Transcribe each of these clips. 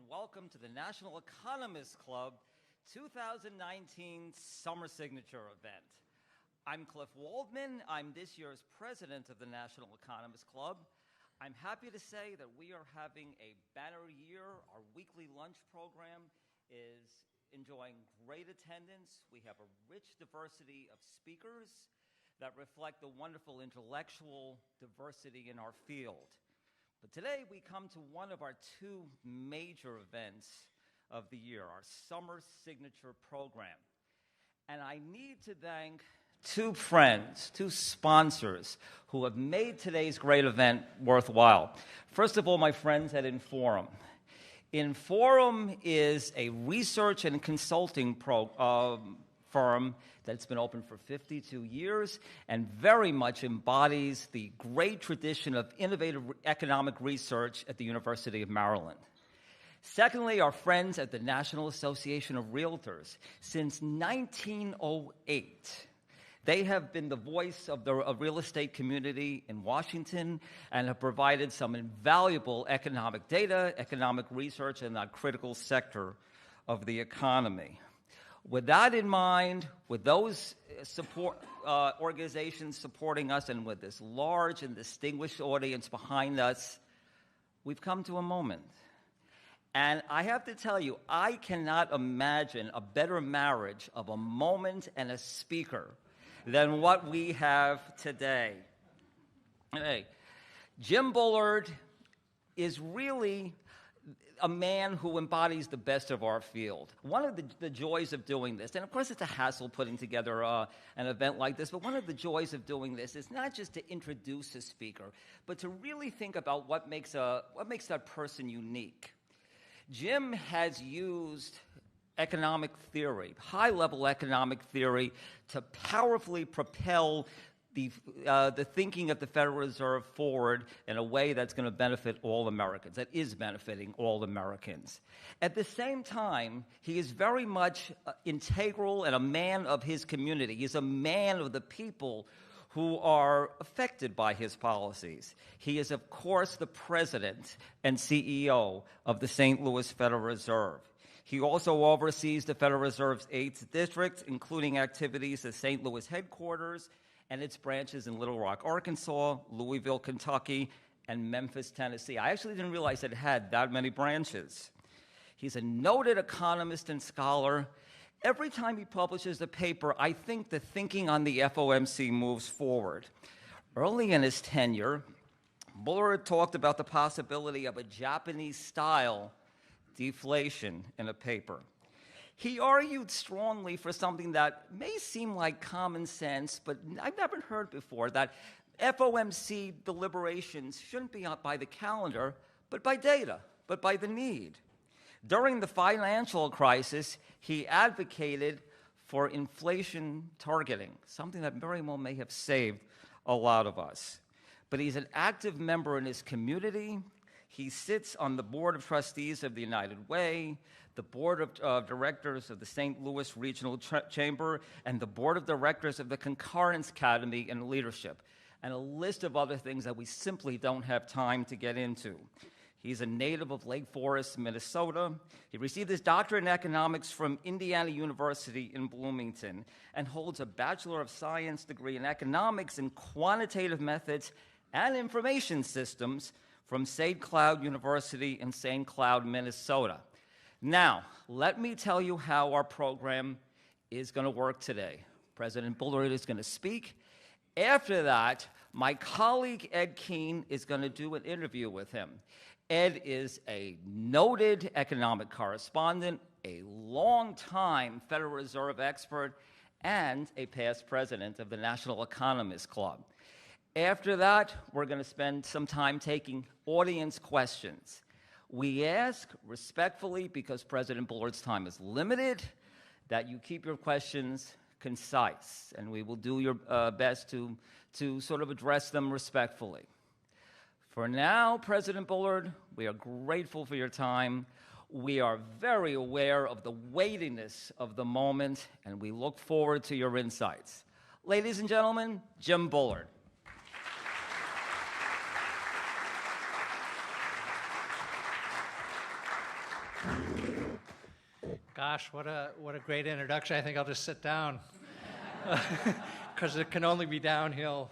welcome to the National Economists Club 2019 Summer Signature event. I'm Cliff Waldman. I'm this year's president of the National Economists Club. I'm happy to say that we are having a banner year. Our weekly lunch program is enjoying great attendance. We have a rich diversity of speakers that reflect the wonderful intellectual diversity in our field. But today we come to one of our two major events of the year, our Summer Signature Program. And I need to thank two friends, two sponsors who have made today's great event worthwhile. First of all, my friends at Inforum. Inforum is a research and consulting firm that's been open for 52 years and very much embodies the great tradition of innovative economic research at the University of Maryland. Secondly, our friends at the National Association of Realtors. Since 1908, they have been the voice of the real estate community in Washington and have provided some invaluable economic data, economic research in that critical sector of the economy. With that in mind, with those organizations supporting us and with this large and distinguished audience behind us, we've come to a moment. And I have to tell you, I cannot imagine a better marriage of a moment and a speaker than what we have today. Hey, Jim Bullard is really a man who embodies the best of our field. One of the joys of doing this, and of course it's a hassle putting together an event like this, but one of the joys of doing this is not just to introduce a speaker, but to really think about what makes that person unique. Jim has used economic theory, high-level economic theory, to powerfully propel the thinking of the Federal Reserve forward in a way that's going to benefit all Americans, that is benefiting all Americans. At the same time, he is very much integral and a man of his community. He's a man of the people who are affected by his policies. He is, of course, the president and CEO of the St. Louis Federal Reserve. He also oversees the Federal Reserve's 8th district, including activities at St. Louis headquarters and its branches in Little Rock, Arkansas, Louisville, Kentucky, and Memphis, Tennessee. I actually didn't realize it had that many branches. He's a noted economist and scholar. Every time he publishes a paper, I think the thinking on the FOMC moves forward. Early in his tenure, Bullard talked about the possibility of a Japanese-style deflation in a paper. He argued strongly for something that may seem like common sense, but I've never heard before, that FOMC deliberations shouldn't be by the calendar, but by data, but by the need. During the financial crisis, he advocated for inflation targeting, something that very well may have saved a lot of us. But he's an active member in his community. He sits on the Board of Trustees of the United Way, the Board of Directors of the St. Louis Regional Chamber, and the Board of Directors of the Concurrence Academy in Leadership, and a list of other things that we simply don't have time to get into. He's a native of Lake Forest, Minnesota. He received his doctorate in economics from Indiana University in Bloomington and holds a Bachelor of Science degree in economics and quantitative methods and information systems from St. Cloud University in St. Cloud, Minnesota. Now, let me tell you how our program is going to work today. President Bullard is going to speak. After that, my colleague Ed Keene is going to do an interview with him. Ed is a noted economic correspondent, a long-time Federal Reserve expert, and a past president of the National Economists Club. After that, we're going to spend some time taking audience questions. We ask respectfully, because President Bullard's time is limited, that you keep your questions concise, and we will do your best to sort of address them respectfully. For now, President Bullard, we are grateful for your time. We are very aware of the weightiness of the moment, and we look forward to your insights. Ladies and gentlemen, Jim Bullard. Gosh, what a great introduction. I think I'll just sit down because it can only be downhill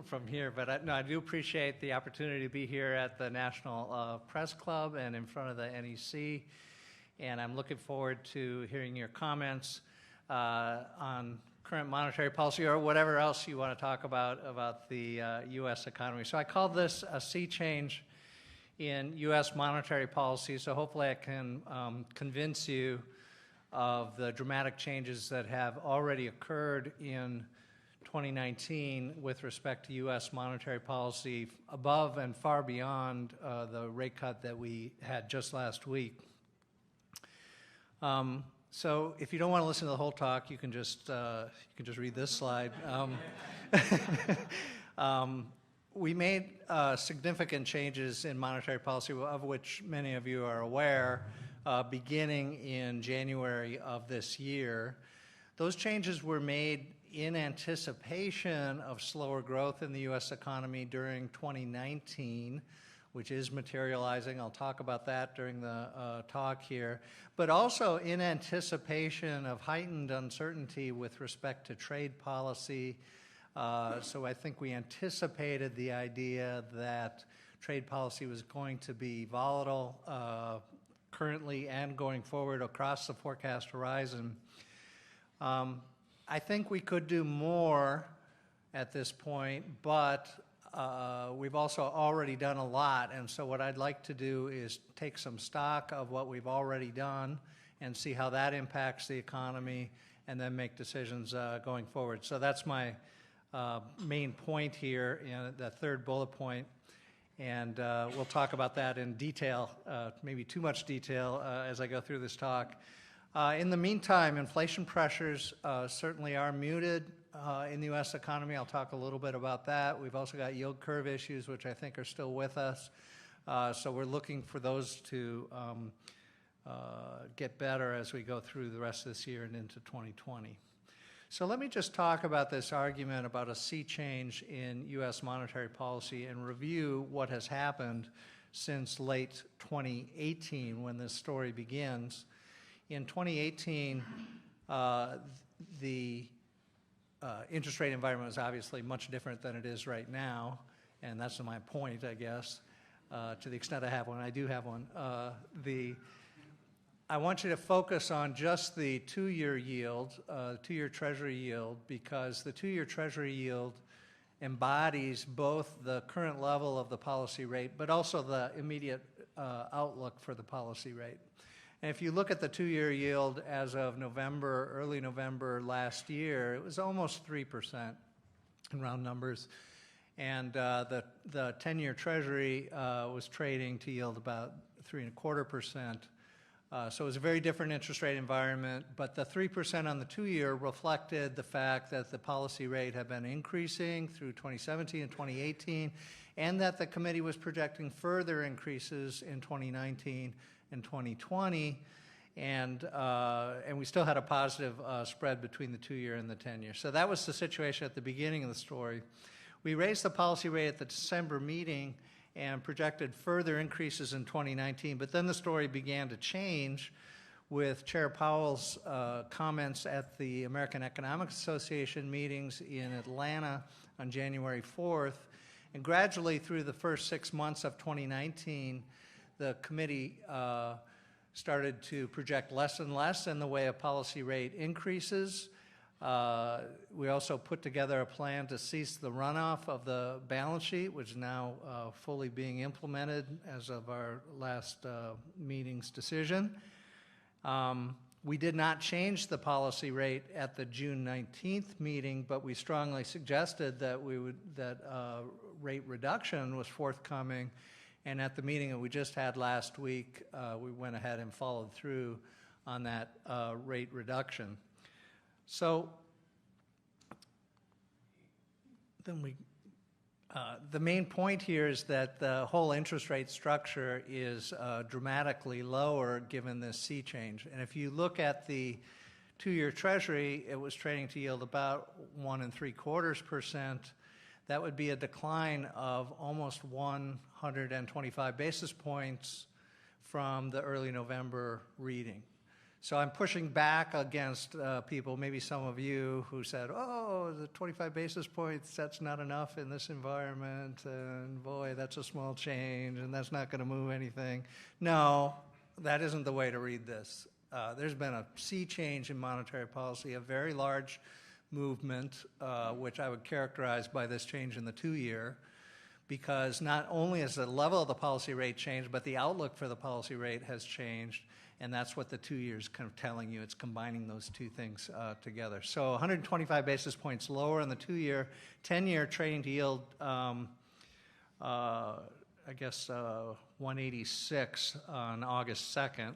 from here. But I do appreciate the opportunity to be here at the National Press Club and in front of the NEC. And I'm looking forward to hearing your comments on current monetary policy or whatever else you want to talk about the U.S. economy. So I called this a sea change in U.S. monetary policy, so hopefully I can convince you of the dramatic changes that have already occurred in 2019 with respect to U.S. monetary policy above and far beyond the rate cut that we had just last week. So if you don't want to listen to the whole talk, you can just read this slide. We made significant changes in monetary policy, of which many of you are aware, beginning in January of this year. Those changes were made in anticipation of slower growth in the U.S. economy during 2019, which is materializing. I'll talk about that during the talk here, but also in anticipation of heightened uncertainty with respect to trade policy. So I think we anticipated the idea that trade policy was going to be volatile currently and going forward across the forecast horizon. I think we could do more at this point, but we've also already done a lot, and so what I'd like to do is take some stock of what we've already done and see how that impacts the economy and then make decisions going forward. So that's my main point here in the third bullet point, and we'll talk about that in detail, maybe too much detail as I go through this talk. In the meantime, inflation pressures certainly are muted in the U.S. economy. I'll talk a little bit about that. We've also got yield curve issues, which I think are still with us. So we're looking for those to get better as we go through the rest of this year and into 2020. So let me just talk about this argument about a sea change in U.S. monetary policy and review what has happened since late 2018 when this story begins. In 2018, the interest rate environment was obviously much different than it is right now, and that's my point, I guess, to the extent I have one. I do have one. I want you to focus on just the two-year yield, two-year Treasury yield, because the two-year Treasury yield embodies both the current level of the policy rate, but also the immediate outlook for the policy rate. And if you look at the two-year yield as of November, early November last year, it was almost 3% in round numbers. And the 10-year Treasury was trading to yield about 3.25%. So it was a very different interest rate environment, but the 3% on the two-year reflected the fact that the policy rate had been increasing through 2017 and 2018, and that the committee was projecting further increases in 2019 and 2020, and we still had a positive spread between the two-year and the 10-year. So that was the situation at the beginning of the story. We raised the policy rate at the December meeting and projected further increases in 2019, but then the story began to change with Chair Powell's comments at the American Economic Association meetings in Atlanta on January 4th, and gradually through the first 6 months of 2019, the committee started to project less and less in the way of policy rate increases. We also put together a plan to cease the runoff of the balance sheet, which is now fully being implemented as of our last meeting's decision. We did not change the policy rate at the June 19th meeting, but we strongly suggested that rate reduction was forthcoming. And at the meeting that we just had last week, we went ahead and followed through on that rate reduction. So then the main point here is that the whole interest rate structure is dramatically lower given this sea change. And if you look at the two-year Treasury, it was trading to yield about 1.75%. That would be a decline of almost 125 basis points from the early November reading. So I'm pushing back against people, maybe some of you, who said, oh, the 25 basis points, that's not enough in this environment, and boy, that's a small change, and that's not going to move anything. No, that isn't the way to read this. There's been a sea change in monetary policy, a very large movement, which I would characterize by this change in the 2-year, because not only has the level of the policy rate changed, but the outlook for the policy rate has changed. And that's what the 2 years kind of telling you. It's combining those two things together. So 125 basis points lower in the 2-year, 10-year trading to yield, I guess 186 on August 2nd.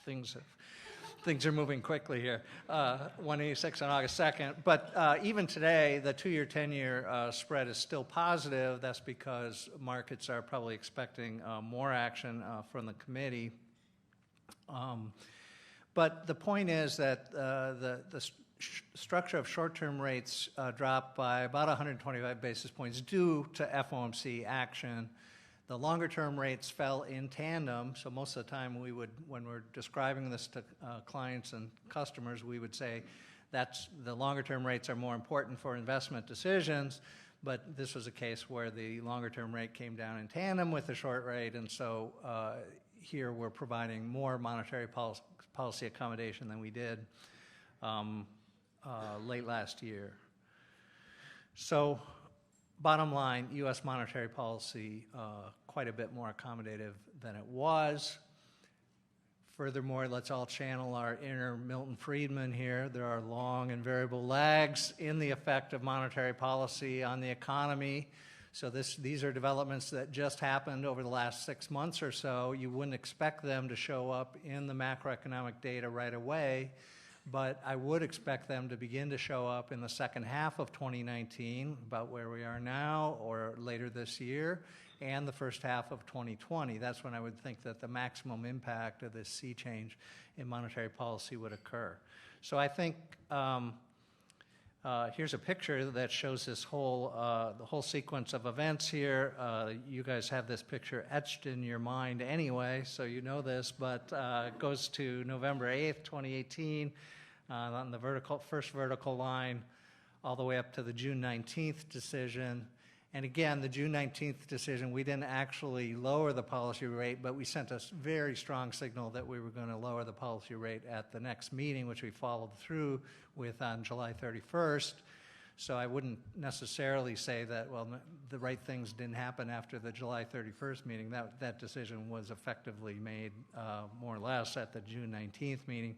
Things are moving quickly here. 186 on August 2nd. But even today, the 2-year, 10-year spread is still positive. That's because markets are probably expecting more action from the committee. But the point is that the structure of short-term rates dropped by about 125 basis points due to FOMC action. The longer-term rates fell in tandem, so most of the time we would, when we're describing this to clients and customers, we would say that's the longer-term rates are more important for investment decisions, but this was a case where the longer-term rate came down in tandem with the short rate, and so here we're providing more monetary policy accommodation than we did late last year. So bottom line, U.S. monetary policy quite a bit more accommodative than it was. Furthermore, let's all channel our inner Milton Friedman here. There are long and variable lags in the effect of monetary policy on the economy. So these are developments that just happened over the last 6 months or so. You wouldn't expect them to show up in the macroeconomic data right away, but I would expect them to begin to show up in the second half of 2019, about where we are now, or later this year, and the first half of 2020. That's when I would think that the maximum impact of this sea change in monetary policy would occur. So I think here's a picture that shows this whole the whole sequence of events here. You guys have this picture etched in your mind anyway, so you know this, but it goes to November 8th, 2018, on the first vertical line, all the way up to the June 19th decision. And again, the June 19th decision, we didn't actually lower the policy rate, but we sent a very strong signal that we were going to lower the policy rate at the next meeting, which we followed through with on July 31st. So I wouldn't necessarily say that, well, the right things didn't happen after the July 31st meeting. That decision was effectively made more or less at the June 19th meeting.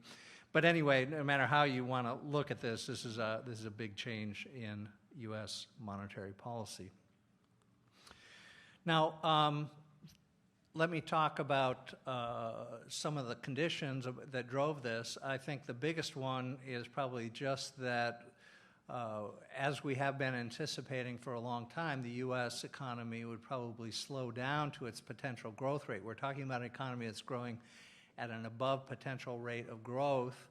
But anyway, no matter how you want to look at this, this is a big change in U.S. monetary policy. Now, let me talk about some of the conditions that drove this. I think the biggest one is probably just that, as we have been anticipating for a long time, the U.S. economy would probably slow down to its potential growth rate. We're talking about an economy that's growing at an above potential rate of growth.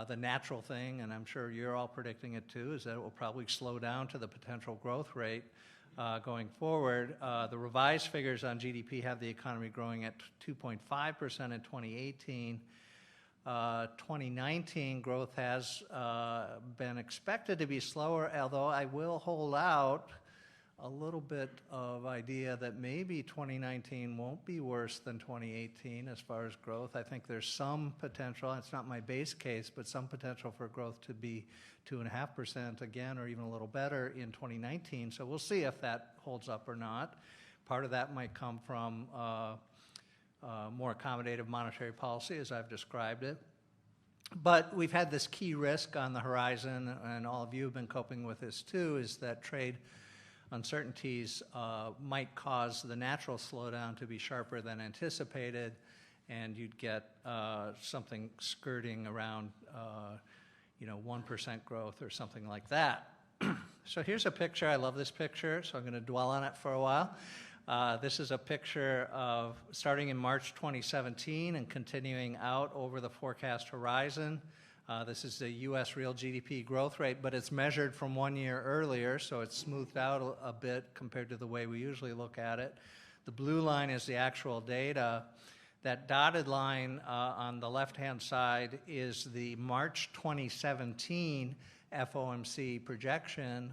The natural thing, and I'm sure you're all predicting it too, is that it will probably slow down to the potential growth rate going forward. The revised figures on GDP have the economy growing at 2.5% in 2018. 2019 growth has been expected to be slower, although I will hold out a little bit of idea that maybe 2019 won't be worse than 2018 as far as growth. I think there's some potential, it's not my base case, but some potential for growth to be 2.5% again, or even a little better in 2019. So we'll see if that holds up or not. Part of that might come from more accommodative monetary policy, as I've described it. But we've had this key risk on the horizon, and all of you have been coping with this too, is that trade uncertainties might cause the natural slowdown to be sharper than anticipated, and you'd get something skirting around 1% growth or something like that. So here's a picture. I love this picture, so I'm going to dwell on it for a while. This is a picture of starting in March 2017 and continuing out over the forecast horizon. This is the U.S. real GDP growth rate, but it's measured from 1 year earlier, so it's smoothed out a bit compared to the way we usually look at it. The blue line is the actual data. That dotted line on the left-hand side is the March 2017 FOMC projection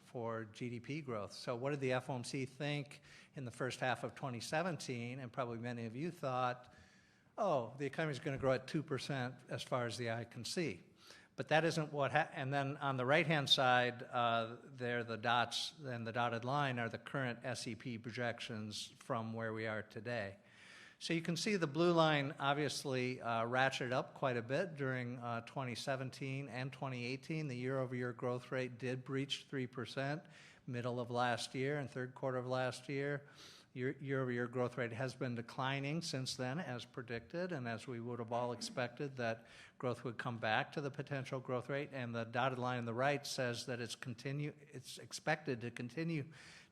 for GDP growth. So what did the FOMC think in the first half of 2017? And probably many of you thought, oh, the economy is going to grow at 2% as far as the eye can see. But that isn't what and then on the right-hand side, there the dots and the dotted line are the current SEP projections from where we are today. So you can see the blue line obviously ratcheted up quite a bit during 2017 and 2018. The year-over-year growth rate did breach 3% middle of last year and third quarter of last year. Year-over-year growth rate has been declining since then, as predicted, and as we would have all expected that growth would come back to the potential growth rate. And the dotted line on the right says that it's expected to continue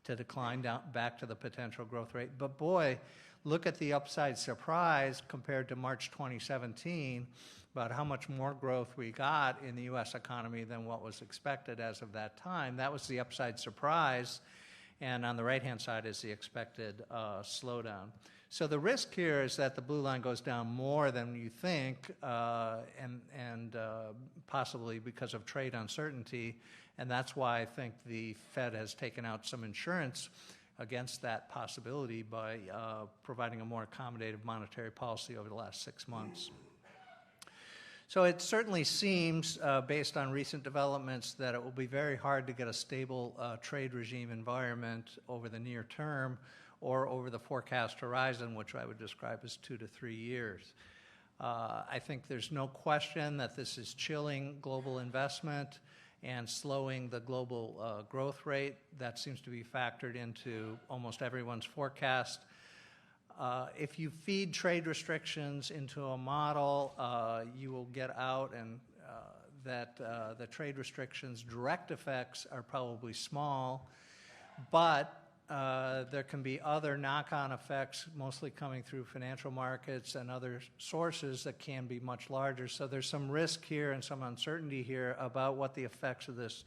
to decline down back to the potential growth rate. But boy, look at the upside surprise compared to March 2017 about how much more growth we got in the U.S. economy than what was expected as of that time. That was the upside surprise. And on the right-hand side is the expected slowdown. So the risk here is that the blue line goes down more than you think, and possibly because of trade uncertainty. And that's why I think the Fed has taken out some insurance against that possibility by providing a more accommodative monetary policy over the last 6 months. So it certainly seems, based on recent developments, that it will be very hard to get a stable trade regime environment over the near term or over the forecast horizon, which I would describe as 2 to 3 years. I think there's no question that this is chilling global investment and slowing the global growth rate. That seems to be factored into almost everyone's forecast. If you feed trade restrictions into a model, you will get out and that the trade restrictions' direct effects are probably small, but there can be other knock-on effects, mostly coming through financial markets and other sources that can be much larger. So there's some risk here and some uncertainty here about what the effects of this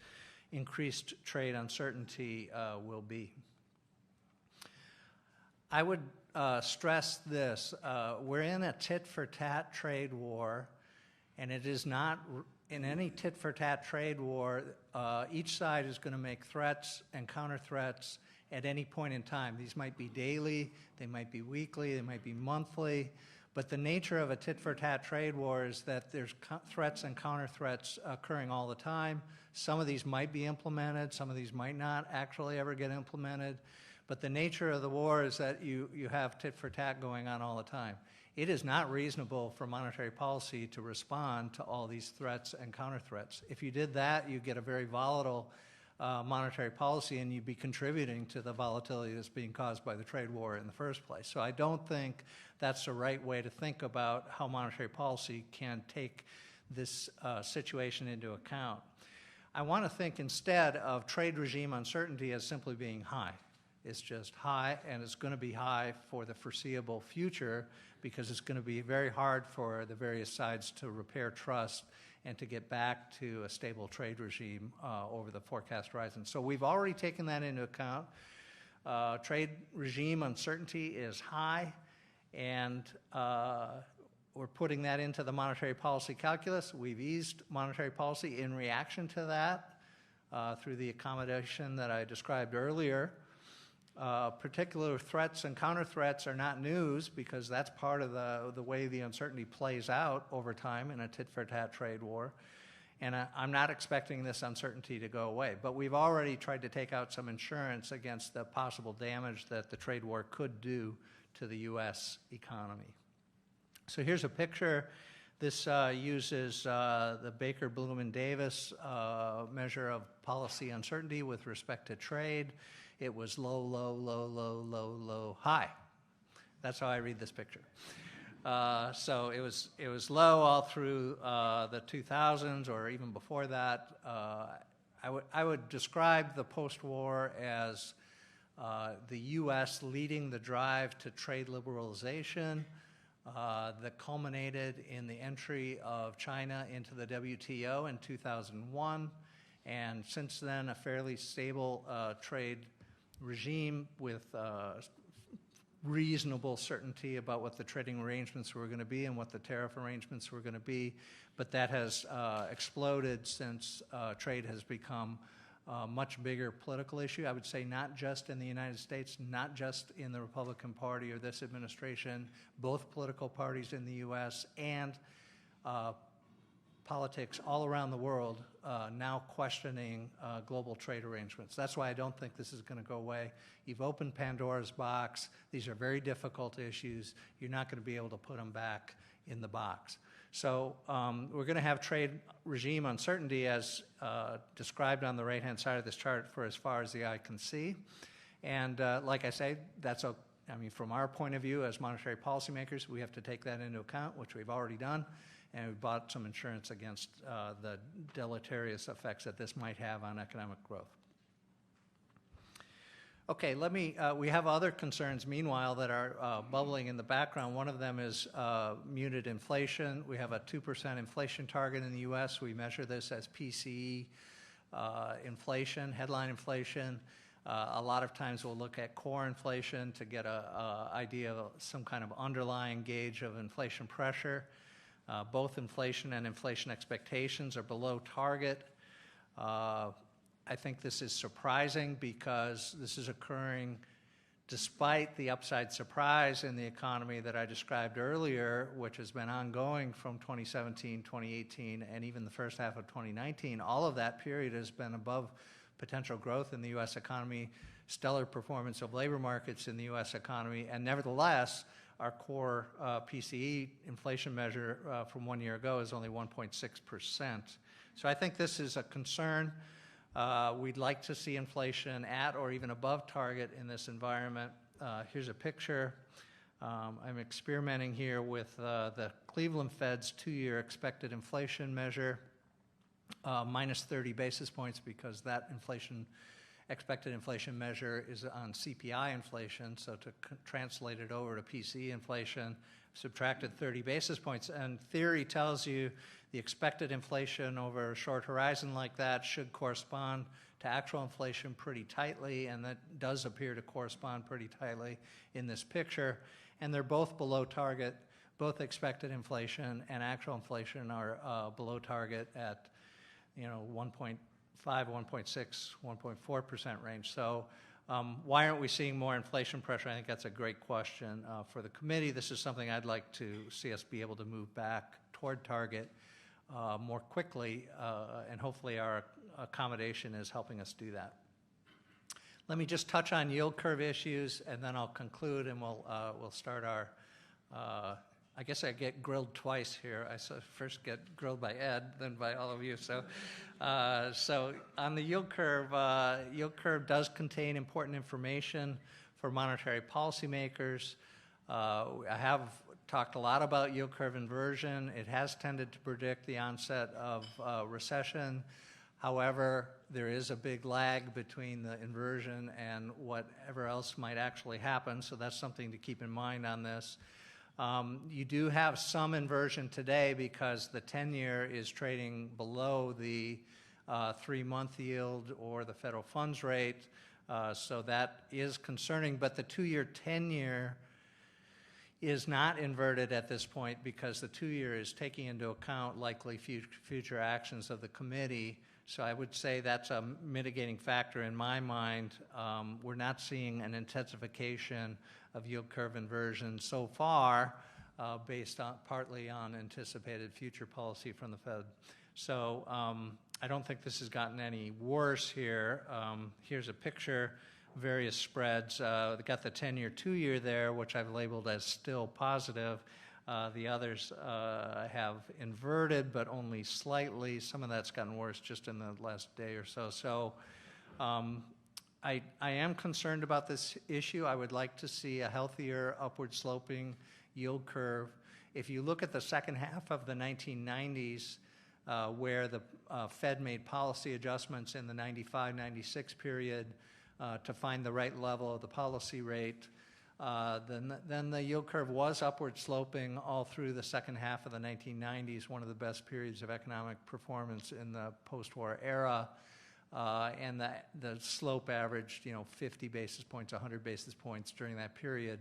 increased trade uncertainty will be. I would stress this. We're in a tit-for-tat trade war, and it is not, in any tit-for-tat trade war, each side is going to make threats and counter-threats at any point in time. These might be daily, they might be weekly, they might be monthly, but the nature of a tit-for-tat trade war is that there's threats and counter-threats occurring all the time. Some of these might be implemented, some of these might not actually ever get implemented. But the nature of the war is that you have tit-for-tat going on all the time. It is not reasonable for monetary policy to respond to all these threats and counter-threats. If you did that, you'd get a very volatile monetary policy, and you'd be contributing to the volatility that's being caused by the trade war in the first place. So I don't think that's the right way to think about how monetary policy can take this situation into account. I want to think instead of trade regime uncertainty as simply being high. It's just high, and it's going to be high for the foreseeable future because it's going to be very hard for the various sides to repair trust and to get back to a stable trade regime over the forecast horizon. So we've already taken that into account. Trade regime uncertainty is high, and we're putting that into the monetary policy calculus. We've eased monetary policy in reaction to that through the accommodation that I described earlier. Particular threats and counter-threats are not news because that's part of the way the uncertainty plays out over time in a tit-for-tat trade war. And I'm not expecting this uncertainty to go away. But we've already tried to take out some insurance against the possible damage that the trade war could do to the U.S. economy. So here's a picture. This uses the Baker-Blumen-Davis measure of policy uncertainty with respect to trade. It was low, low, low, low, low, low, high. That's how I read this picture. So it was low all through the 2000s or even before that. I would describe the post-war as the U.S. leading the drive to trade liberalization that culminated in the entry of China into the WTO in 2001. And since then, a fairly stable trade regime with reasonable certainty about what the trading arrangements were going to be and what the tariff arrangements were going to be, but that has exploded since trade has become a much bigger political issue. I would say not just in the United States, not just in the Republican Party or this administration, both political parties in the U.S. and politics all around the world now questioning global trade arrangements. That's why I don't think this is going to go away. You've opened Pandora's box. These are very difficult issues. You're not going to be able to put them back in the box. So we're going to have trade regime uncertainty as described on the right-hand side of this chart for as far as the eye can see. And like I say, I mean, from our point of view as monetary policymakers, we have to take that into account, which we've already done. And we've bought some insurance against the deleterious effects that this might have on economic growth. Okay, we have other concerns, meanwhile, that are bubbling in the background. One of them is muted inflation. We have a 2% inflation target in the U.S. We measure this as PCE inflation, headline inflation. A lot of times we'll look at core inflation to get an idea of some kind of underlying gauge of inflation pressure. Both inflation and inflation expectations are below target. I think this is surprising because this is occurring despite the upside surprise in the economy that I described earlier, which has been ongoing from 2017, 2018, and even the first half of 2019. All of that period has been above potential growth in the U.S. economy, stellar performance of labor markets in the U.S. economy, and nevertheless, our core PCE inflation measure from 1 year ago is only 1.6%. So I think this is a concern. We'd like to see inflation at or even above target in this environment. Here's a picture. I'm experimenting here with the Cleveland Fed's 2-year expected inflation measure, minus 30 basis points because that expected inflation measure is on CPI inflation, so to translate it over to PCE inflation, subtracted 30 basis points. And theory tells you the expected inflation over a short horizon like that should correspond to actual inflation pretty tightly, and that does appear to correspond pretty tightly in this picture. And they're both below target. Both expected inflation and actual inflation are below target at 1.5, 1.6, 1.4% range. So why aren't we seeing more inflation pressure? I think that's a great question for the committee. This is something I'd like to see us be able to move back toward target more quickly, and hopefully our accommodation is helping us do that. Let me just touch on yield curve issues, and then I'll conclude, and we'll start our I guess I get grilled twice here. I first get grilled by Ed, then by all of you. So on the yield curve does contain important information for monetary policymakers. I have talked a lot about yield curve inversion. It has tended to predict the onset of recession. However, there is a big lag between the inversion and whatever else might actually happen, so that's something to keep in mind on this. You do have some inversion today because the 10-year is trading below the 3-month yield or the federal funds rate, so that is concerning. But the 2-year, 10-year is not inverted at this point because the 2-year is taking into account likely future actions of the committee. So I would say that's a mitigating factor in my mind. We're not seeing an intensification of yield curve inversion so far, based on partly on anticipated future policy from the Fed. So I don't think this has gotten any worse here. Here's a picture, various spreads. They've got the 10-year, 2-year there, which I've labeled as still positive. The others have inverted, but only slightly. Some of that's gotten worse just in the last day or so. So I am concerned about this issue. I would like to see a healthier upward sloping yield curve. If you look at the second half of the 1990s, where the Fed made policy adjustments in the 95-96 period to find the right level of the policy rate, then the yield curve was upward sloping all through the second half of the 1990s, one of the best periods of economic performance in the post-war era. And the slope averaged, 50 basis points, 100 basis points during that period.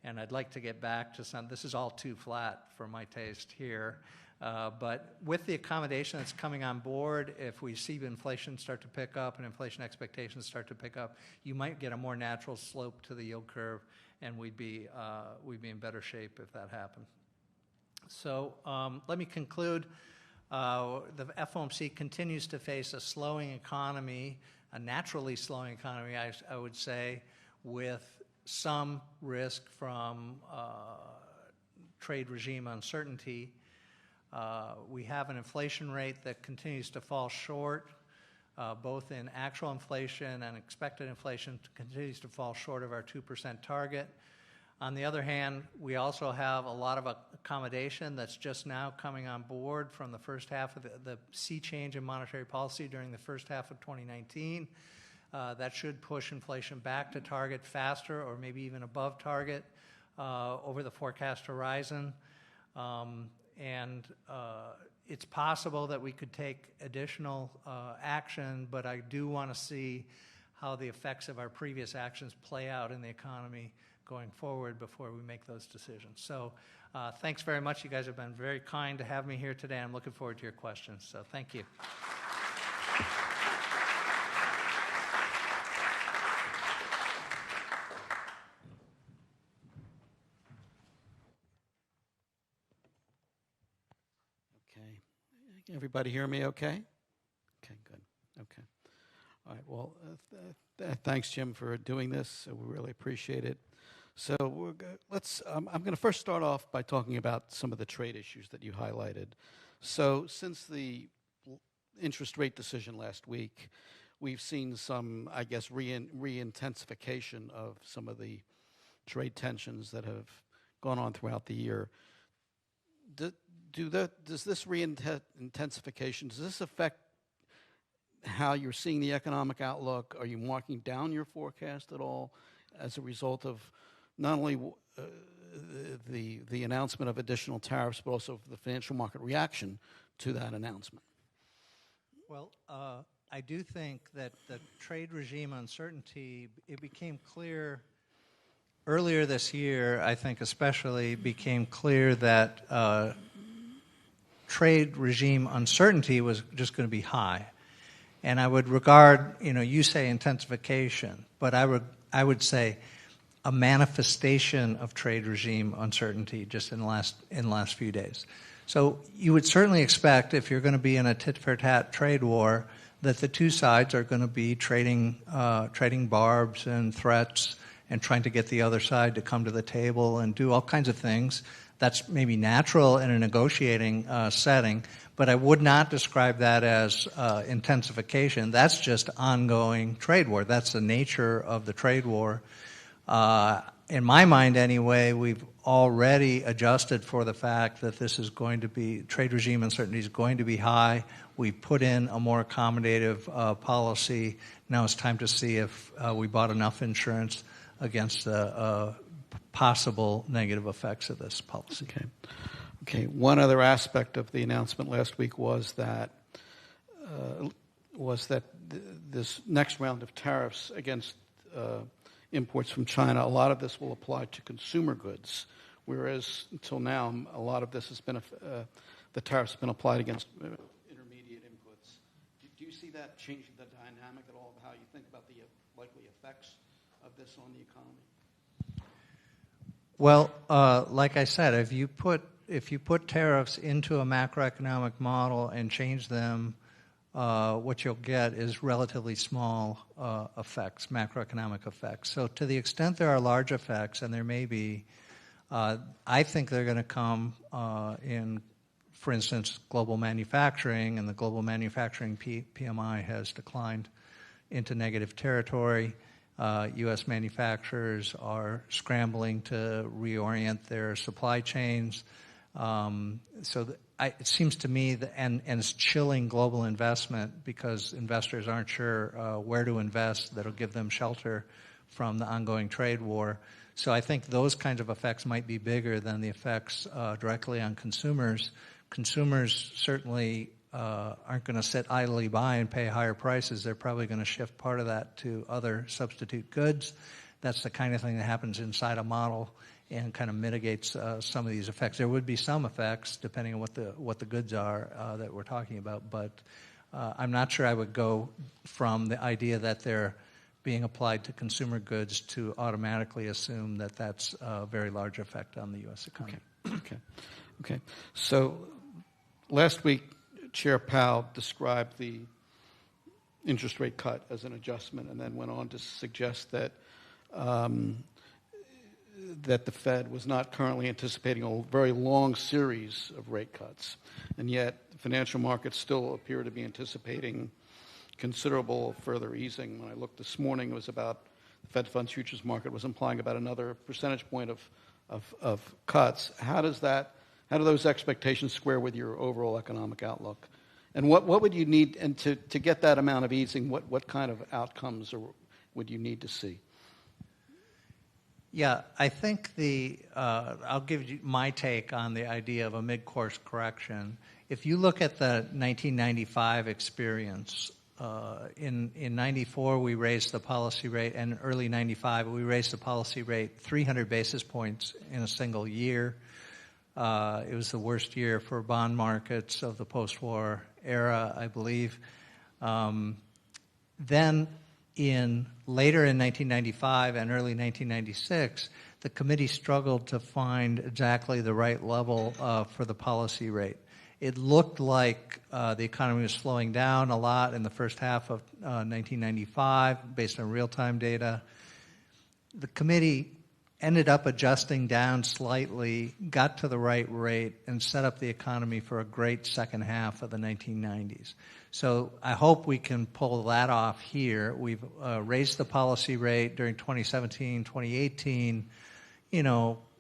And I'd like to get back to some, this is all too flat for my taste here. But with the accommodation that's coming on board, if we see inflation start to pick up and inflation expectations start to pick up, you might get a more natural slope to the yield curve, and we'd be in better shape if that happened. So let me conclude. The FOMC continues to face a slowing economy, a naturally slowing economy, I would say, with some risk from trade regime uncertainty. We have an inflation rate that continues to fall short, both in actual inflation and expected inflation continues to fall short of our 2% target. On the other hand, we also have a lot of accommodation that's just now coming on board from the first half of the sea change in monetary policy during the first half of 2019. That should push inflation back to target faster or maybe even above target over the forecast horizon. It's possible that we could take additional action, but I do want to see how the effects of our previous actions play out in the economy going forward before we make those decisions. So thanks very much. You guys have been very kind to have me here today. I'm looking forward to your questions. So thank you. Okay. Everybody hear me okay? Okay, good. Okay. All right. Well, thanks, Jim, for doing this. We really appreciate it. So I'm going to first start off by talking about some of the trade issues that you highlighted. So since the interest rate decision last week, we've seen some, I guess, re-intensification of some of the trade tensions that have gone on throughout the year. Does this re-intensification, does this affect how you're seeing the economic outlook? Are you marking down your forecast at all as a result of not only the announcement of additional tariffs, but also the financial market reaction to that announcement? Well, I do think that the trade regime uncertainty, it became clear earlier this year, I think especially became clear that trade regime uncertainty was just going to be high. And I would regard, you say intensification, but I would say a manifestation of trade regime uncertainty just in the last few days. So you would certainly expect, if you're going to be in a tit-for-tat trade war, that the two sides are going to be trading barbs and threats and trying to get the other side to come to the table and do all kinds of things. That's maybe natural in a negotiating setting, but I would not describe that as intensification. That's just ongoing trade war. That's the nature of the trade war. In my mind anyway, we've already adjusted for the fact that this is going to be, trade regime uncertainty is going to be high. We've put in a more accommodative policy. Now it's time to see if we bought enough insurance against the possible negative effects of this policy. Okay. One other aspect of the announcement last week was that this next round of tariffs against imports from China, a lot of this will apply to consumer goods, whereas until now, a lot of this has been the tariffs have been applied against intermediate inputs. Do you see that changing the dynamic at all of how you think about the likely effects of this on the economy? Well, like I said, if you put tariffs into a macroeconomic model and change them, what you'll get is relatively small effects, macroeconomic effects. So to the extent there are large effects, and there may be, I think they're going to come in, for instance, global manufacturing, and the global manufacturing PMI has declined into negative territory. U.S. manufacturers are scrambling to reorient their supply chains. It seems to me that, and it's chilling global investment because investors aren't sure where to invest that'll give them shelter from the ongoing trade war. So I think those kinds of effects might be bigger than the effects directly on consumers. Consumers certainly aren't going to sit idly by and pay higher prices. They're probably going to shift part of that to other substitute goods. That's the kind of thing that happens inside a model and kind of mitigates some of these effects. There would be some effects depending on what the goods are that we're talking about, but I'm not sure I would go from the idea that they're being applied to consumer goods to automatically assume that that's a very large effect on the U.S. economy. Okay. So last week, Chair Powell described the interest rate cut as an adjustment, and then went on to suggest that that the Fed was not currently anticipating a very long series of rate cuts, and yet financial markets still appear to be anticipating considerable further easing. When I looked this morning, it was about the Fed funds futures market was implying about another percentage point of cuts. How do those expectations square with your overall economic outlook? And what would you need, and to get that amount of easing, what kind of outcomes would you need to see? Yeah, I think I'll give you my take on the idea of a mid-course correction. If you look at the 1995 experience, in 94 we raised the policy rate, and early 95 we raised the policy rate 300 basis points in a single year. It was the worst year for bond markets of the post-war era, I believe. Then later in 1995 and early 1996, the committee struggled to find exactly the right level for the policy rate. It looked like the economy was slowing down a lot in the first half of 1995 based on real-time data. The committee ended up adjusting down slightly, got to the right rate, and set up the economy for a great second half of the 1990s. So I hope we can pull that off here. We've raised the policy rate during 2017, 2018,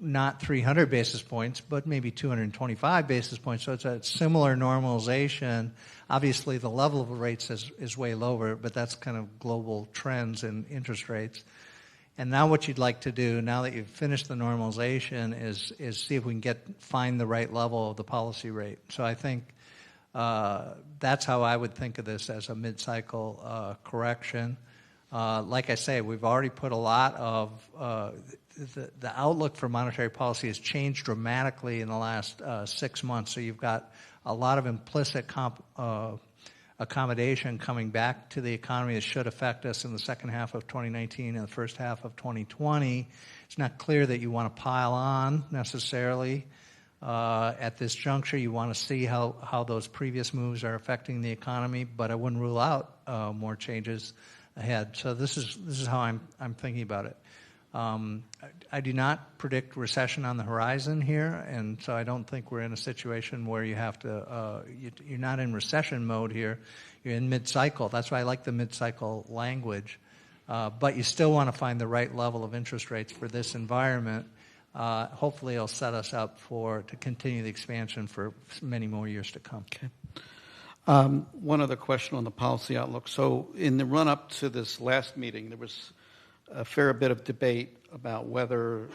not 300 basis points, but maybe 225 basis points. So it's a similar normalization. Obviously, the level of rates is way lower, but that's kind of global trends in interest rates. And now what you'd like to do, now that you've finished the normalization, is see if we can find the right level of the policy rate. So I think that's how I would think of this, as a mid-cycle correction. Like I say, we've already put a lot of the outlook for monetary policy has changed dramatically in the last 6 months. So you've got a lot of implicit accommodation coming back to the economy that should affect us in the second half of 2019 and the first half of 2020. It's not clear that you want to pile on necessarily at this juncture. You want to see how those previous moves are affecting the economy, but I wouldn't rule out more changes ahead. So this is how I'm thinking about it. I do not predict recession on the horizon here, and so I don't think we're in a situation where you have to, you're not in recession mode here. You're in mid-cycle. That's why I like the mid-cycle language. But you still want to find the right level of interest rates for this environment. Hopefully it'll set us up to continue the expansion for many more years to come. Okay. One other question on the policy outlook. So in the run-up to this last meeting, there was a fair bit of debate about whether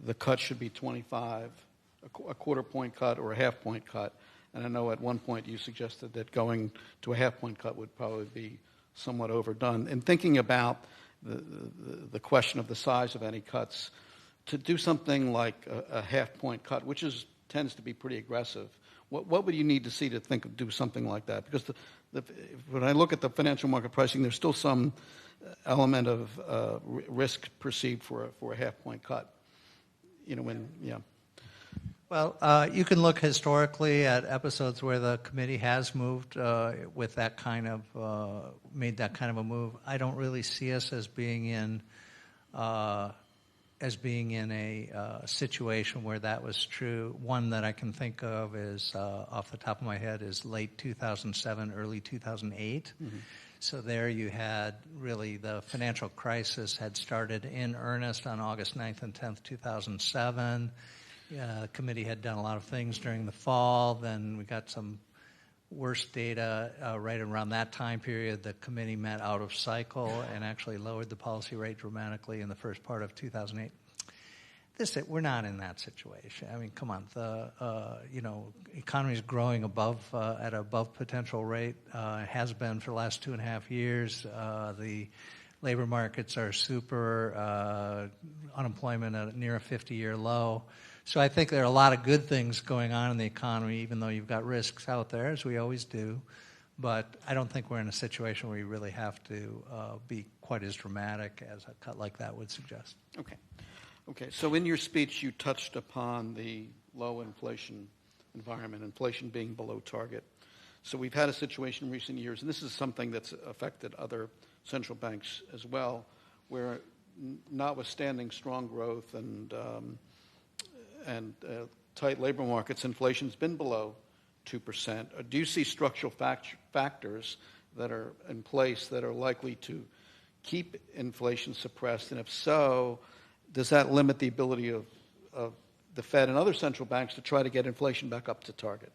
the cut should be 25, a quarter-point cut or a half-point cut. And I know at one point you suggested that going to a half-point cut would probably be somewhat overdone. In thinking about the question of the size of any cuts, to do something like a half-point cut, which tends to be pretty aggressive, what would you need to see to do something like that? Because when I look at the financial market pricing, there's still some element of risk perceived for a half-point cut. Well, you can look historically at episodes where the committee has moved with that kind of made that kind of a move. I don't really see us as being in a situation where that was true. One that I can think of is off the top of my head is late 2007, early 2008. Mm-hmm. So there you had really the financial crisis had started in earnest on August 9th and 10th, 2007. The committee had done a lot of things during the fall. Then we got some worse data right around that time period. The committee met out of cycle and actually lowered the policy rate dramatically in the first part of 2008. We're not in that situation. I mean, come on. The economy is growing at above potential rate. It has been for the last 2.5 years. The labor markets are super, unemployment at near a 50-year low. So I think there are a lot of good things going on in the economy, even though you've got risks out there, as we always do. But I don't think we're in a situation where you really have to be quite as dramatic as a cut like that would suggest. Okay. Okay. So in your speech, you touched upon the low inflation environment, inflation being below target. So we've had a situation in recent years, and this is something that's affected other central banks as well, where notwithstanding strong growth and tight labor markets, inflation's been below 2%. Do you see structural factors that are in place that are likely to keep inflation suppressed? And if so, does that limit the ability of the Fed and other central banks to try to get inflation back up to target?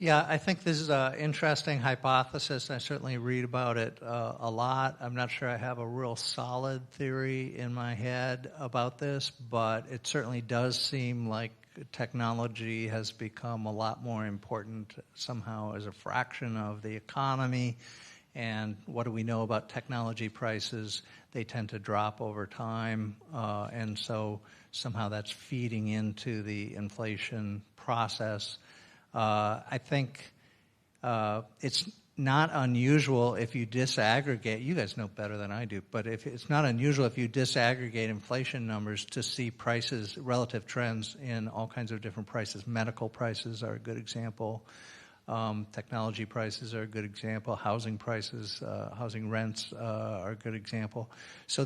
Yeah, I think this is an interesting hypothesis. I certainly read about it a lot. I'm not sure I have a real solid theory in my head about this, but it certainly does seem like technology has become a lot more important somehow as a fraction of the economy. And what do we know about technology prices? They tend to drop over time, and so somehow that's feeding into the inflation process. I think it's not unusual if you disaggregate, you guys know better than I do, but if it's not unusual if you disaggregate inflation numbers to see prices, relative trends in all kinds of different prices. Medical prices are a good example. Technology prices are a good example. Housing prices, housing rents are a good example. So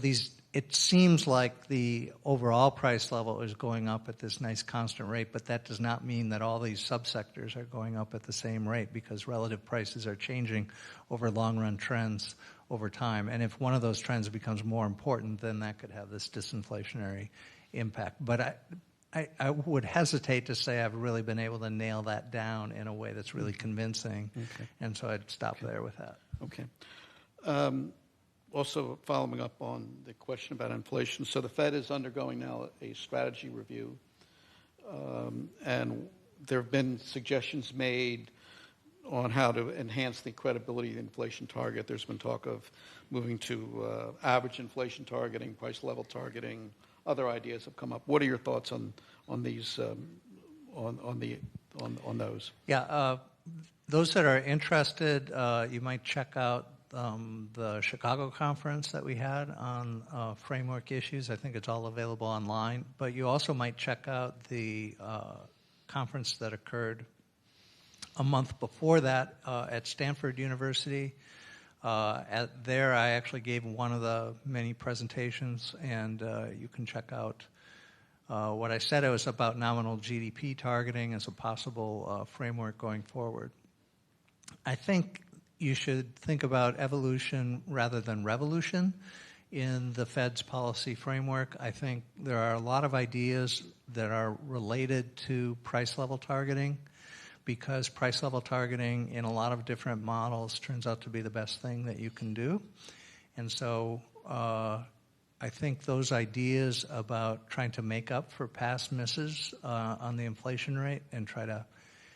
it seems like the overall price level is going up at this nice constant rate, but that does not mean that all these subsectors are going up at the same rate, because relative prices are changing over long-run trends over time. And if one of those trends becomes more important, then that could have this disinflationary impact. But I would hesitate to say I've really been able to nail that down in a way that's really convincing. Okay. And so I'd stop there with that. Okay. Also following up on the question about inflation, so the Fed is undergoing now a strategy review, and there have been suggestions made on how to enhance the credibility of the inflation target. There's been talk of moving to average inflation targeting, price level targeting. Other ideas have come up. What are your thoughts on these on those? Yeah, those that are interested, you might check out the Chicago conference that we had on framework issues. I think it's all available online. But you also might check out the conference that occurred a month before that at Stanford University. There I actually gave one of the many presentations, and you can check out what I said. It was about nominal GDP targeting as a possible framework going forward. I think you should think about evolution rather than revolution in the Fed's policy framework. I think there are a lot of ideas that are related to price level targeting, because price level targeting in a lot of different models turns out to be the best thing that you can do. And so I think those ideas about trying to make up for past misses on the inflation rate and try to,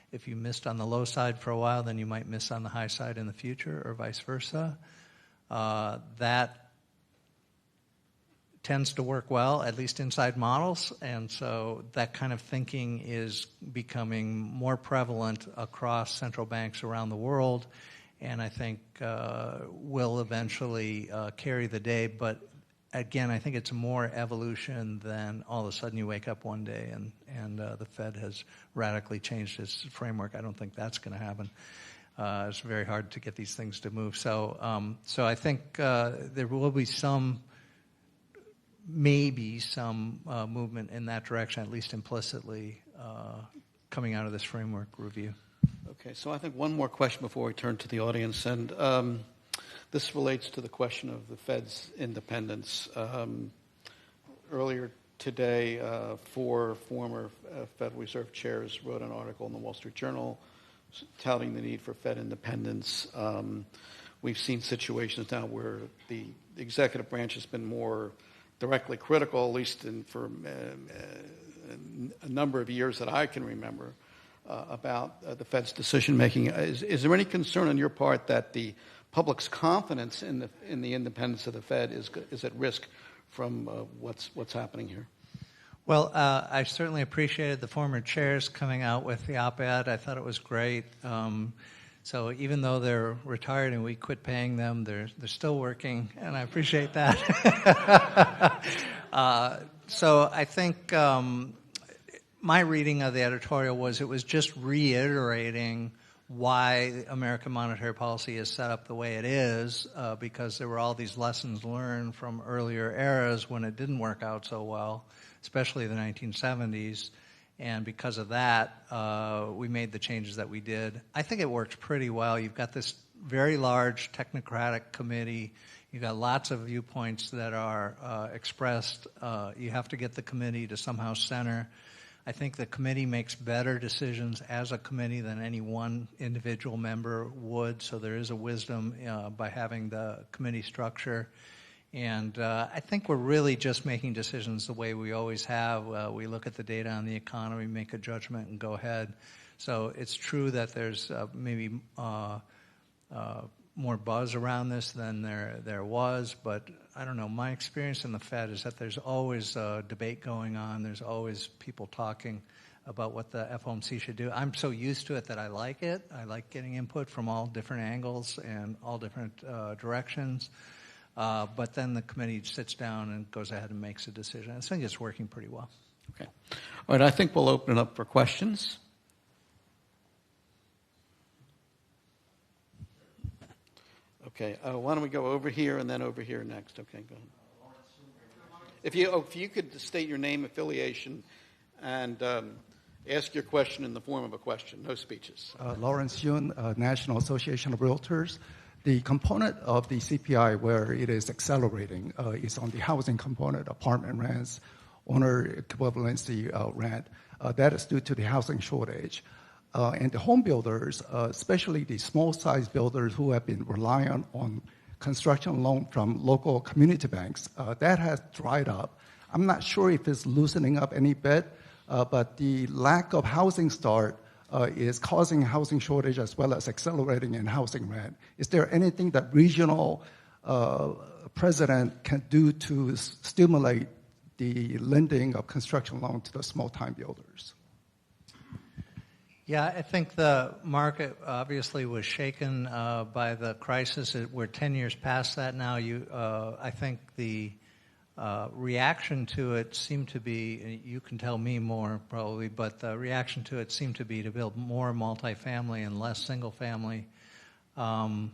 if you missed on the low side for a while, then you might miss on the high side in the future, or vice versa. That tends to work well, at least inside models, and so that kind of thinking is becoming more prevalent across central banks around the world, and I think will eventually carry the day. But again, I think it's more evolution than all of a sudden you wake up one day and the Fed has radically changed its framework. I don't think that's going to happen. It's very hard to get these things to move. So I think there will be maybe some movement in that direction, at least implicitly, coming out of this framework review. Okay, so I think one more question before we turn to the audience, and this relates to the question of the Fed's independence. Earlier today, 4 former Federal Reserve chairs wrote an article in the Wall Street Journal touting the need for Fed independence. We've seen situations now where the executive branch has been more directly critical, at least for a number of years that I can remember, about the Fed's decision-making. Is there any concern on your part that the public's confidence in the independence of the Fed is at risk from what's happening here? Well, I certainly appreciated the former chairs coming out with the op-ed. I thought it was great. So even though they're retired and we quit paying them, they're still working, and I appreciate that. So I think my reading of the editorial was it was just reiterating why American monetary policy is set up the way it is, because there were all these lessons learned from earlier eras when it didn't work out so well, especially the 1970s. And because of that, we made the changes that we did. I think it works pretty well. You've got this very large technocratic committee. You've got lots of viewpoints that are expressed. You have to get the committee to somehow center. I think the committee makes better decisions as a committee than any one individual member would, so there is a wisdom by having the committee structure. And I think we're really just making decisions the way we always have. We look at the data on the economy, make a judgment, and go ahead. So it's true that there's maybe more buzz around this than there was, but I don't know. My experience in the Fed is that there's always a debate going on. There's always people talking about what the FOMC should do. I'm so used to it that I like it. I like getting input from all different angles and all different directions. But then the committee sits down and goes ahead and makes a decision. I think it's working pretty well. Okay. All right, I think we'll open it up for questions. Okay, why don't we go over here and then over here next? Okay, go ahead. If you could state your name, affiliation, and ask your question in the form of a question, no speeches. Lawrence Yun, National Association of Realtors. The component of the CPI where it is accelerating is on the housing component, apartment rents, owner equivalency rent. That is due to the housing shortage. And the home builders, especially the small-size builders who have been relying on construction loan from local community banks, that has dried up. I'm not sure if it's loosening up any bit, but the lack of housing start is causing housing shortage as well as accelerating in housing rent. Is there anything that regional president can do to stimulate the lending of construction loan to the small-time builders? Yeah, I think the market obviously was shaken by the crisis. We're 10 years past that now. I think the reaction to it seemed to be, you can tell me more probably, but the reaction to it seemed to be to build more multifamily and less single family. Some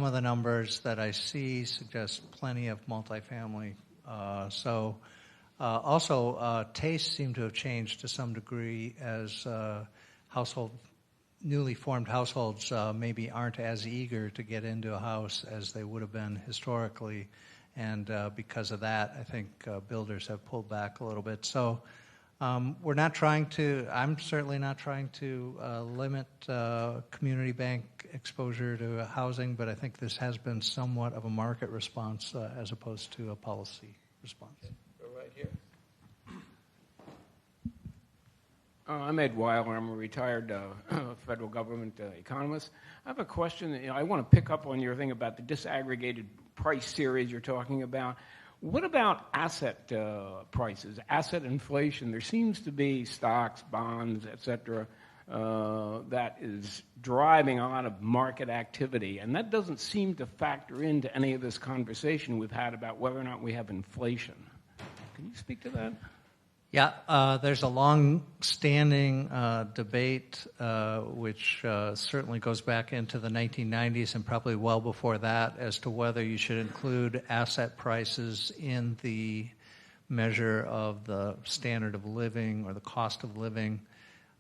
of the numbers that I see suggest plenty of multifamily. Also, tastes seem to have changed to some degree as newly formed households maybe aren't as eager to get into a house as they would have been historically. And because of that, I think builders have pulled back a little bit. So I'm certainly not trying to limit community bank exposure to housing, but I think this has been somewhat of a market response as opposed to a policy response. Okay. Go right here. I'm Ed Weiler. I'm a retired federal government economist. I have a question. I want to pick up on your thing about the disaggregated price series you're talking about. What about asset prices, asset inflation? There seems to be stocks, bonds, et cetera, that is driving a lot of market activity, and that doesn't seem to factor into any of this conversation we've had about whether or not we have inflation. Can you speak to that? Yeah, there's a long-standing debate, which certainly goes back into the 1990s and probably well before that, as to whether you should include asset prices in the measure of the standard of living or the cost of living.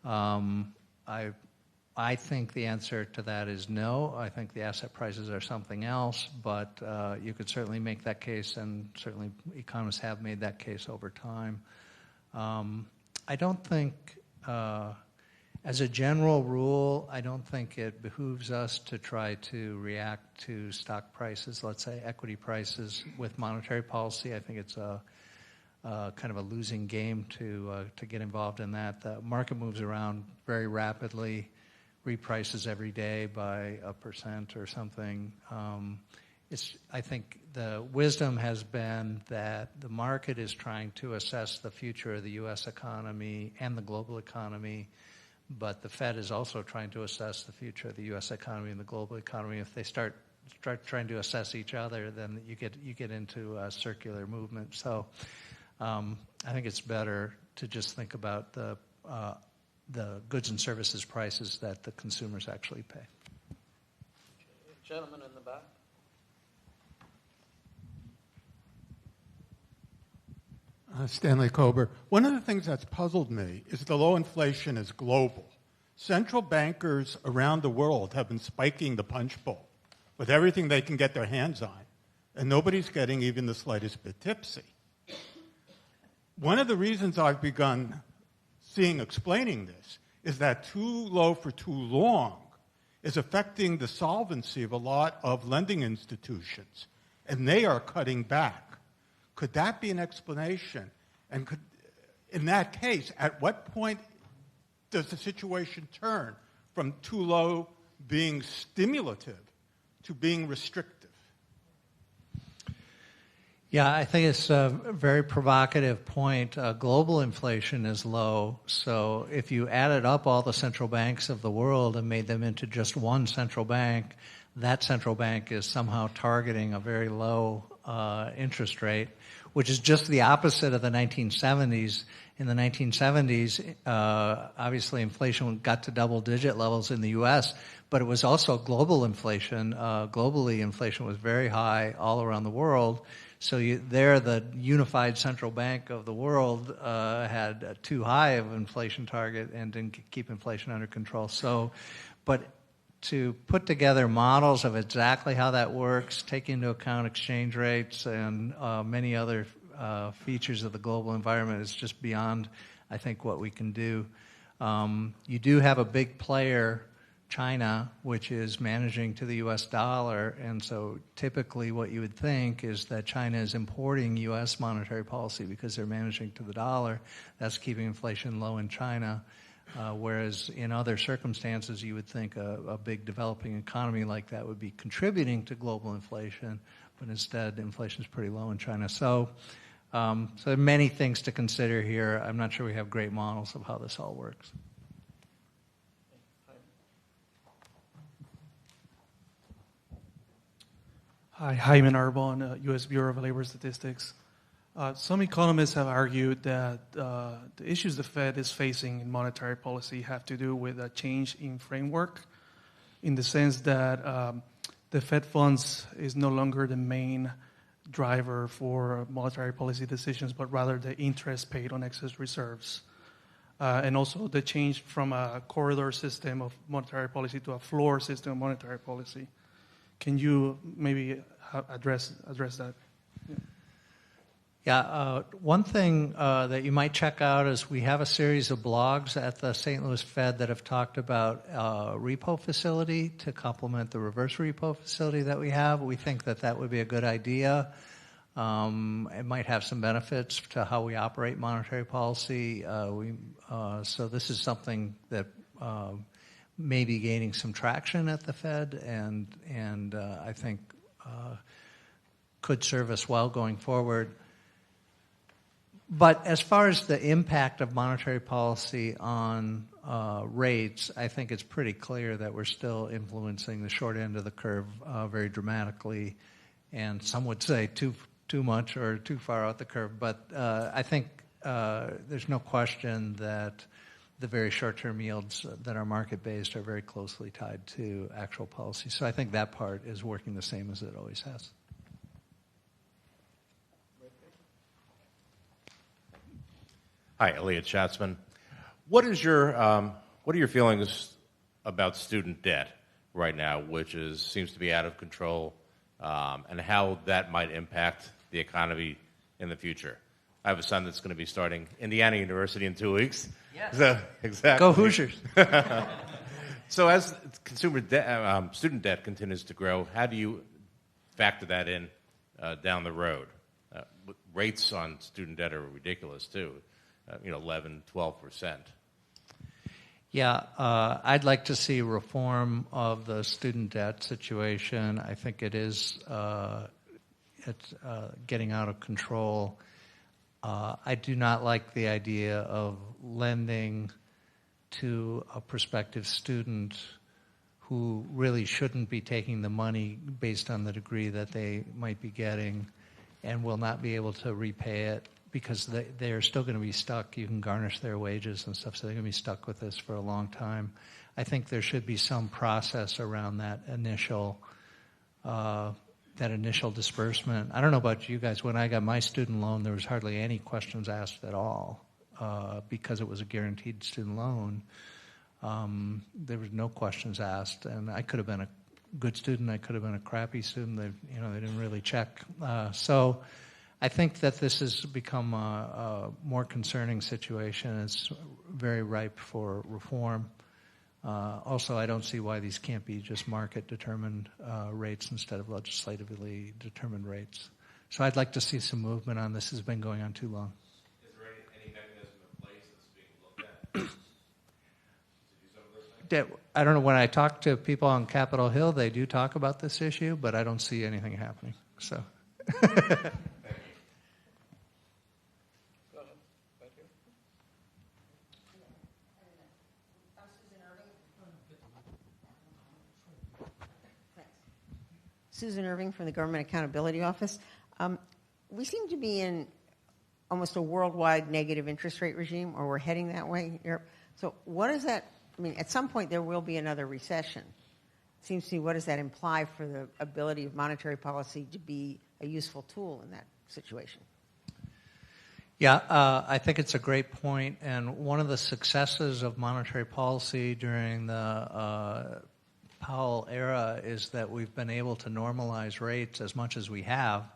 I think the answer to that is no. I think the asset prices are something else, but you could certainly make that case, and certainly economists have made that case over time. I don't think, as a general rule, I don't think it behooves us to try to react to stock prices, let's say equity prices, with monetary policy. I think it's kind of a losing game to get involved in that. The market moves around very rapidly, reprices every day by 1% or something. I think the wisdom has been that the market is trying to assess the future of the U.S. economy and the global economy, but the Fed is also trying to assess the future of the U.S. economy and the global economy. If they start trying to assess each other, then you get into a circular movement. So I think it's better to just think about the goods and services prices that the consumers actually pay. Gentleman in the back. Stanley Kober. One of the things that's puzzled me is the low inflation is global. Central bankers around the world have been spiking the punch bowl with everything they can get their hands on, and nobody's getting even the slightest bit tipsy. One of the reasons I've begun explaining this is that too low for too long is affecting the solvency of a lot of lending institutions, and they are cutting back. Could that be an explanation? And in that case, at what point does the situation turn from too low being stimulative to being restrictive? Yeah, I think it's a very provocative point. Global inflation is low, so if you added up all the central banks of the world and made them into just one central bank, that central bank is somehow targeting a very low interest rate, which is just the opposite of the 1970s. In the 1970s, obviously inflation got to double-digit levels in the U.S., but it was also global inflation. Globally, inflation was very high all around the world. So the unified central bank of the world had too high of an inflation target and didn't keep inflation under control. But to put together models of exactly how that works, take into account exchange rates and many other features of the global environment is just beyond, I think, what we can do. You do have a big player, China, which is managing to the U.S. dollar, and so typically what you would think is that China is importing U.S. monetary policy because they're managing to the dollar. That's keeping inflation low in China. Whereas in other circumstances, you would think a big developing economy like that would be contributing to global inflation, but instead inflation is pretty low in China. So there are many things to consider here. I'm not sure we have great models of how this all works. Hi, Hyman Arbon, U.S. Bureau of Labor Statistics. Some economists have argued that the issues the Fed is facing in monetary policy have to do with a change in framework, in the sense that the Fed funds is no longer the main driver for monetary policy decisions, but rather the interest paid on excess reserves. And also the change from a corridor system of monetary policy to a floor system of monetary policy. Can you maybe address that? Yeah, one thing that you might check out is we have a series of blogs at the St. Louis Fed that have talked about repo facility to complement the reverse repo facility that we have. We think that would be a good idea. It might have some benefits to how we operate monetary policy. So this is something that may be gaining some traction at the Fed, and I think could serve us well going forward. But as far as the impact of monetary policy on rates, I think it's pretty clear that we're still influencing the short end of the curve very dramatically, and some would say too much or too far out the curve. But I think there's no question that the very short-term yields that are market-based are very closely tied to actual policy. So I think that part is working the same as it always has. Hi, Elliot Schatzman. What are your feelings about student debt right now, which seems to be out of control, and how that might impact the economy in the future? I have a son that's going to be starting Indiana University in 2 weeks. Yes. So, exactly. Go Hoosiers. So as student debt continues to grow, how do you factor that in down the road? rates on student debt are ridiculous too, 11, 12%. Yeah, I'd like to see reform of the student debt situation. I think it is it's getting out of control. I do not like the idea of lending to a prospective student who really shouldn't be taking the money based on the degree that they might be getting and will not be able to repay it because they're still going to be stuck. You can garnish their wages and stuff, so they're going to be stuck with this for a long time. I think there should be some process around that initial disbursement. I don't know about you guys. When I got my student loan, there was hardly any questions asked at all because it was a guaranteed student loan. There was no questions asked, and I could have been a good student. I could have been a crappy student. They didn't really check. So I think that this has become a more concerning situation. It's very ripe for reform. Also, I don't see why these can't be just market-determined rates instead of legislatively determined rates. So I'd like to see some movement on this. This has been going on too long. Is there any mechanism in place that's being looked at? I don't know, when I talk to people on Capitol Hill, they do talk about this issue, but I don't see anything happening. So. Susan Irving from the Government Accountability Office. We seem to be in almost a worldwide negative interest rate regime, or we're heading that way. So what does that, at some point there will be another recession. It seems to me, what does that imply for the ability of monetary policy to be a useful tool in that situation? Yeah, I think it's a great point, and one of the successes of monetary policy during the Powell era is that we've been able to normalize rates as much as we have.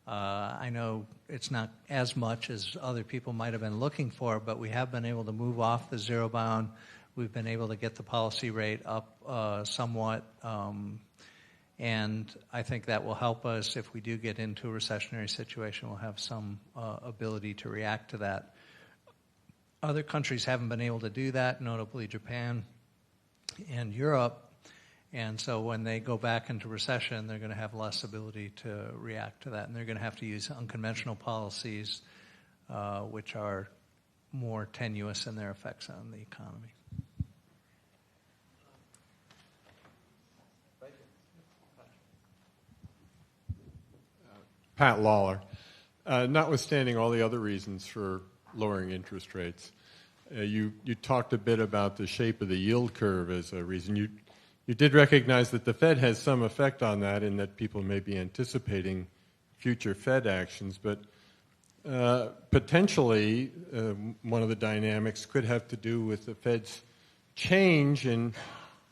I know it's not as much as other people might have been looking for, but we have been able to move off the zero bound. We've been able to get the policy rate up somewhat, and I think that will help us if we do get into a recessionary situation. We'll have some ability to react to that. Other countries haven't been able to do that, notably Japan and Europe. And so when they go back into recession, they're going to have less ability to react to that. And they're going to have to use unconventional policies, which are more tenuous in their effects on the economy. Pat Lawler. Notwithstanding all the other reasons for lowering interest rates, you talked a bit about the shape of the yield curve as a reason. You did recognize that the Fed has some effect on that in that people may be anticipating future Fed actions, but potentially one of the dynamics could have to do with the Fed's change in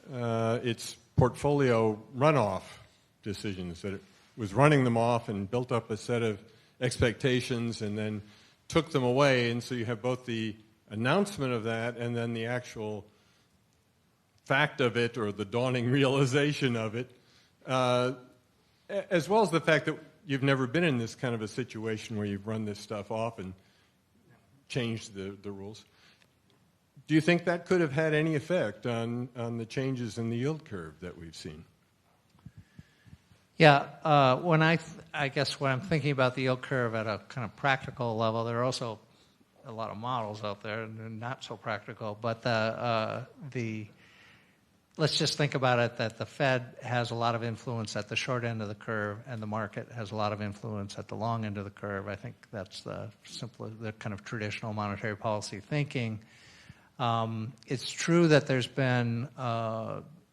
its portfolio runoff decisions, that it was running them off and built up a set of expectations and then took them away, and so you have both the announcement of that and then the actual fact of it, or the dawning realization of it, as well as the fact that you've never been in this kind of a situation where you've run this stuff off and changed the rules. Do you think that could have had any effect on the changes in the yield curve that we've seen? Yeah, when I guess when I'm thinking about the yield curve at a kind of practical level, there are also a lot of models out there and they're not so practical, but let's just think about it that the Fed has a lot of influence at the short end of the curve and the market has a lot of influence at the long end of the curve. I think that's the kind of traditional monetary policy thinking. It's true that there's been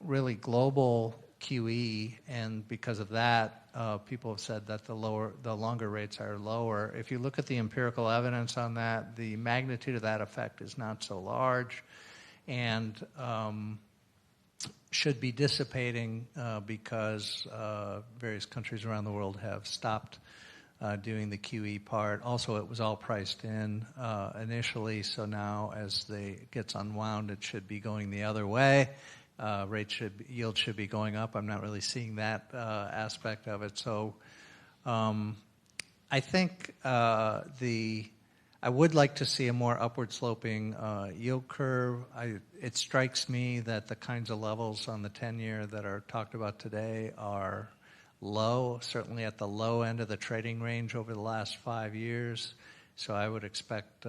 really global QE, and because of that, people have said that the longer rates are lower. If you look at the empirical evidence on that, the magnitude of that effect is not so large, and should be dissipating because various countries around the world have stopped doing the QE part. Also, it was all priced in initially, so now as it gets unwound, it should be going the other way. Yield should be going up. I'm not really seeing that aspect of it. So I I think I would like to see a more upward sloping yield curve. It strikes me that the kinds of levels on the 10-year that are talked about today are low, certainly at the low end of the trading range over the last 5 years. So I would expect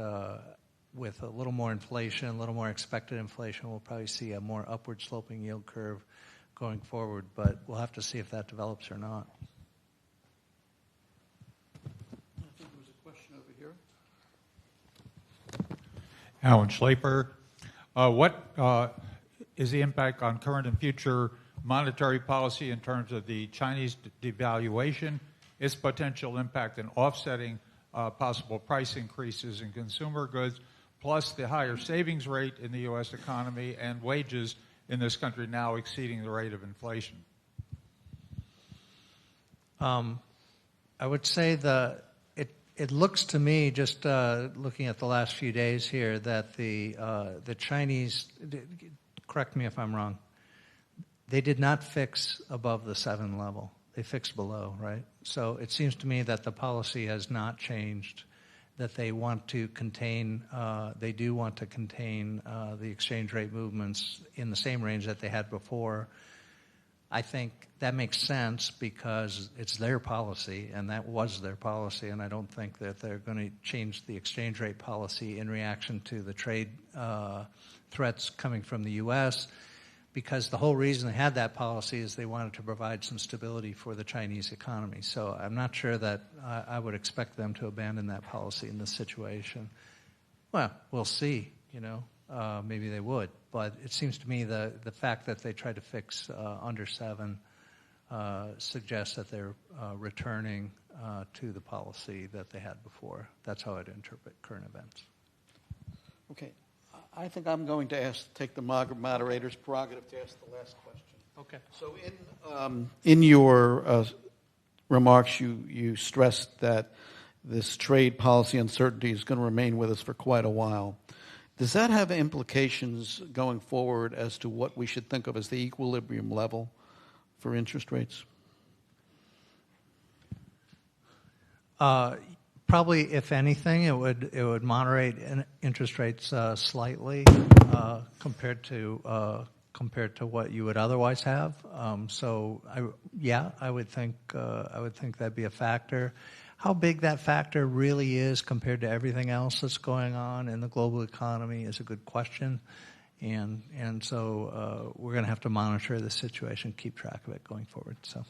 with a little more inflation, a little more expected inflation, we'll probably see a more upward sloping yield curve going forward, but we'll have to see if that develops or not. I think there was a question over here. Alan Schlaper. What is the impact on current and future monetary policy in terms of the Chinese devaluation, its potential impact in offsetting possible price increases in consumer goods, plus the higher savings rate in the U.S. economy and wages in this country now exceeding the rate of inflation? I would say it looks to me, just looking at the last few days here, that the Chinese, correct me if I'm wrong, they did not fix above the 7 level. They fixed below, right? So it seems to me that the policy has not changed, that they want to contain, they do want to contain the exchange rate movements in the same range that they had before. I think that makes sense because it's their policy, and that was their policy, and I don't think that they're going to change the exchange rate policy in reaction to the trade threats coming from the U.S., because the whole reason they had that policy is they wanted to provide some stability for the Chinese economy. So I'm not sure that I would expect them to abandon that policy in this situation. Well, we'll see, maybe they would. But it seems to me the fact that they tried to fix under 7 suggests that they're returning to the policy that they had before. That's how I'd interpret current events. Okay. I think I'm going to take the moderator's prerogative to ask the last question. Okay. So in your remarks, you stressed that this trade policy uncertainty is going to remain with us for quite a while. Does that have implications going forward as to what we should think of as the equilibrium level for interest rates? Probably, if anything, it would moderate interest rates slightly compared to what you would otherwise have. I would think that'd be a factor. How big that factor really is compared to everything else that's going on in the global economy is a good question, and so we're going to have to monitor the situation, keep track of it going forward. So.